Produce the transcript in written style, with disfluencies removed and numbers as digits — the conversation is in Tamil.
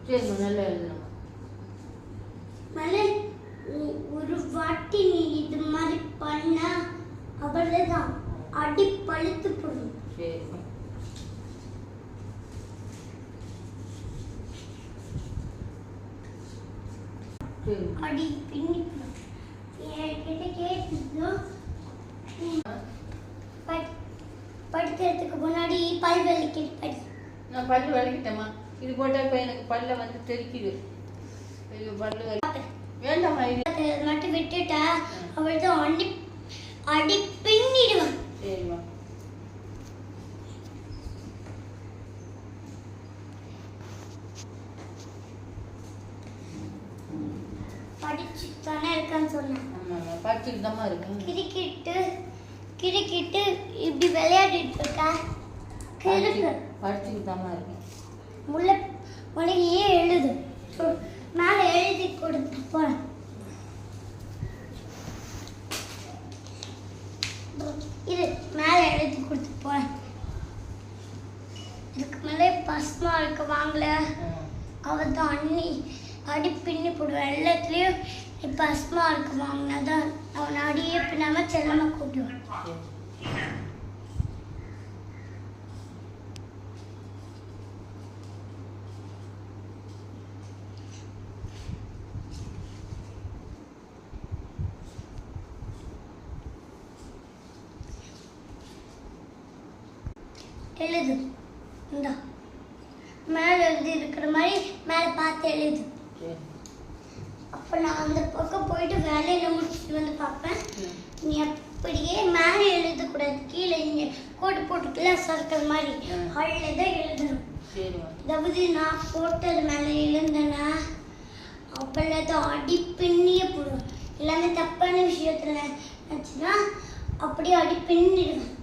சரிம்மா நல்லா எழுதணும். மலை ஒரு வாட்டி நீ இது மாதிரி பண்ண அவ்வளவுதான் அடி பழுத்து போடும். சரிம்மா. அடி பின்னி என்கிட்ட கேட்டு படிக்கிறதுக்கு முன்னாடி பல் விளக்கிட்டு படி. நான் பல்லு விளக்கிட்டேம்மா. இது போட்டால் இப்போ எனக்கு பல்ல வந்து தெரிக்குது. ஐயோ பல்லு வேண்டாம்மா. இது மட்டும் விட்டுட்டா அவள்தான் அடி அடி பின்னிடுவான். சரிம்மா. படிச்சு தானே இருக்கான்னு சொன்னேன். ஆமாம்மா படிச்சுட்டு தாம்மா இருக்கேன். கிரிக்கிட்டு இப்படி விளையாடிட்டு இருக்கா. படிச்சுட்டு தாம்மா இருக்கேன். முளையே எழுது மேலே எழுதி கொடுத்து போறேன். இது மேலே எழுதி கொடுத்து போறேன். இதுக்கு மேலே பஸ்மா இருக்க வாங்கல அவள் தான் அடி பின்னி போடுவேன். எல்லாத்துலேயும் இப்போ அஸ்மா இருக்கு வாங்கினாதான் அவனை அடியே பின்னாம செல்லமா கூப்பிடுவேன். எழுது இந்தா மேலே எழுதி இருக்கிற மாதிரி மேலே பார்த்து எழுது. அப்போ நான் அந்த பக்கம் போயிட்டு வேலையில் முடிச்சுட்டு வந்து பார்ப்பேன். நீ அப்படியே மேலே எழுதக்கூடாது, கீழே இங்கே கோட்டு போட்டுக்கல சர்க்கிள் மாதிரி அதில் தான் எழுதணும். அதாவது நான் போட்டது மேலே எழுந்தேன்னா அப்போல்லாம் தான் அடி பின்னியே போடுவேன். எல்லாமே தப்பான விஷயத்தில் நினச்சின்னா அப்படியே அடி பின்னிடுவேன்.